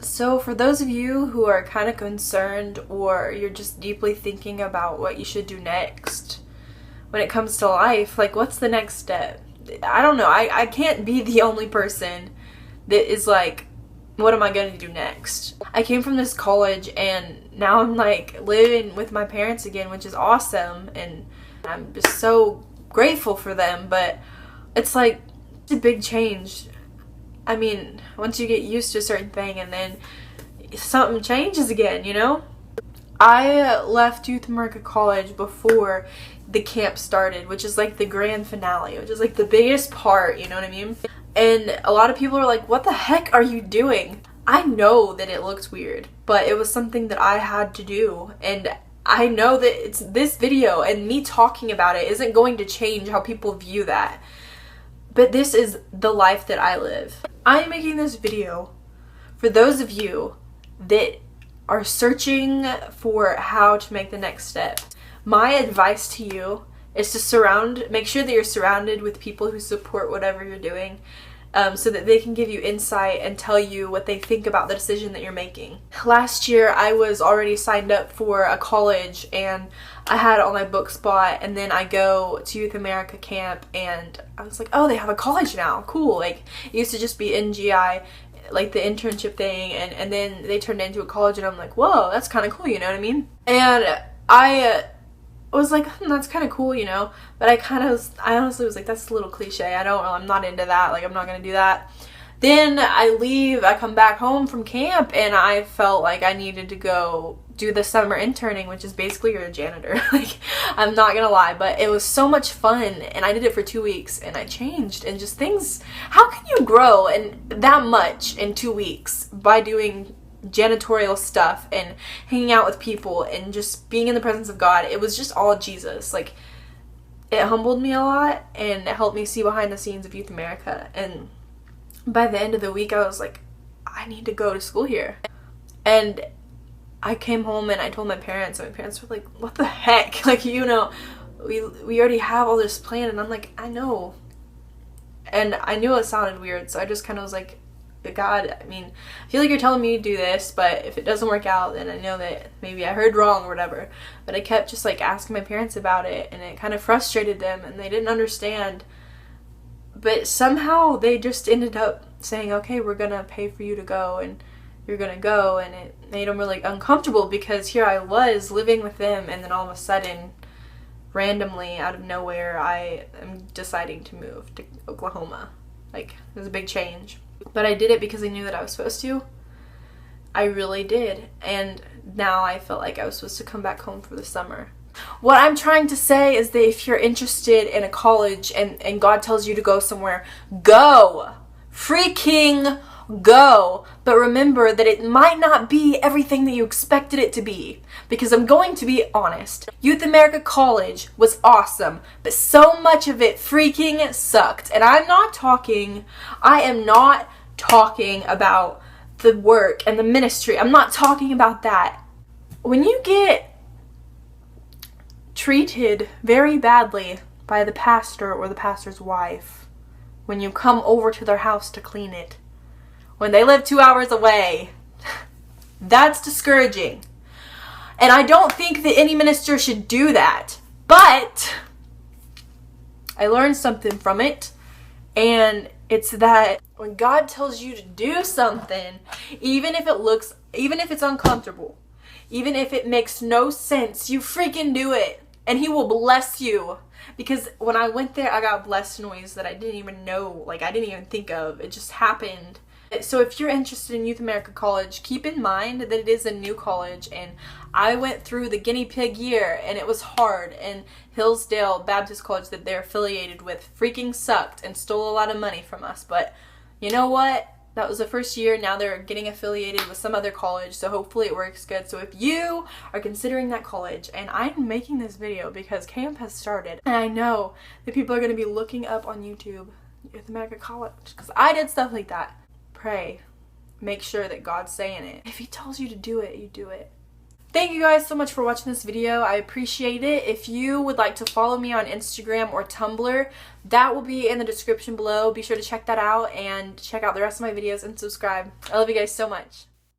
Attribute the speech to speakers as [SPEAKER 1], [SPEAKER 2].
[SPEAKER 1] So for those of you who are kind of concerned, or you're just deeply thinking about what you should do next when it comes to life, like what's the next step? I don't know. I can't be the only person that is like, what am I going to do next? I came from this college and now I'm like living with my parents again, which is awesome, and I'm just so grateful for them, but it's like it's a big change. I mean, once you get used to a certain thing and then something changes again, you know? I left Youth America College before the camp started, which is like the grand finale, which is like the biggest part, you know what I mean? And a lot of people are like, what the heck are you doing? I know that it looked weird, but it was something that I had to do. And I know that it's this video and me talking about it isn't going to change how people view that. But this is the life that I live. I am making this video for those of you that are searching for how to make the next step. My advice to you is to make sure that you're surrounded with people who support whatever you're doing, so that they can give you insight and tell you what they think about the decision that you're making. Last year I was already signed up for a college and I had all my books bought, and then I go to Youth America camp and I was like, oh, they have a college now, cool. Like, it used to just be NGI, like the internship thing, and then they turned it into a college, and I'm like, whoa, that's kind of cool, you know what I mean? And I was like, that's kind of cool, you know, but I honestly was like, that's a little cliche. I'm not into that. Like, I'm not gonna do that. Then I come back home from camp, and I felt like I needed to go do the summer interning, which is basically you're a janitor. Like, I'm not gonna lie, but it was so much fun, and I did it for 2 weeks, and I changed, and just things, how can you grow that much in 2 weeks by doing janitorial stuff and hanging out with people and just being in the presence of God? It was just all Jesus. Like, it humbled me a lot, and it helped me see behind the scenes of Youth America. And by the end of the week I was like, I need to go to school here. And I came home and I told my parents, and my parents were like, what the heck? Like, you know, we already have all this planned. And I'm like, I know. And I knew it sounded weird, so I just kind of was like, God, I mean, I feel like you're telling me to do this, but if it doesn't work out, then I know that maybe I heard wrong or whatever. But I kept just like asking my parents about it, and it kind of frustrated them, and they didn't understand. But somehow they just ended up saying, okay, we're gonna pay for you to go, and you're gonna go. And it made them really uncomfortable, because here I was living with them, and then all of a sudden, randomly out of nowhere, I am deciding to move to Oklahoma. Like, it was a big change. But I did it because I knew that I was supposed to. I really did. And now I felt like I was supposed to come back home for the summer. What I'm trying to say is that if you're interested in a college and God tells you to go somewhere, go! Freaking go! But remember that it might not be everything that you expected it to be. Because I'm going to be honest. Youth America College was awesome, but so much of it freaking sucked. And I am not talking about the work and the ministry. I'm not talking about that. When you get treated very badly by the pastor or the pastor's wife, when you come over to their house to clean it, when they live 2 hours away, that's discouraging. And I don't think that any minister should do that. But I learned something from it, and it's that when God tells you to do something, even if it's uncomfortable, even if it makes no sense, you freaking do it, and He will bless you. Because when I went there, I got blessed in ways that I didn't even know, like I didn't even think of. It just happened. So if you're interested in Youth America College, keep in mind that it is a new college, and I went through the guinea pig year, and it was hard, and Hillsdale Baptist College that they're affiliated with freaking sucked and stole a lot of money from us. But you know what? That was the first year. Now they're getting affiliated with some other college, so hopefully it works good. So if you are considering that college, and I'm making this video because camp has started, and I know that people are going to be looking up on YouTube Youth America College, because I did stuff like that. Pray. Make sure that God's saying it. If He tells you to do it, you do it. Thank you guys so much for watching this video. I appreciate it. If you would like to follow me on Instagram or Tumblr, that will be in the description below. Be sure to check that out and check out the rest of my videos and subscribe. I love you guys so much.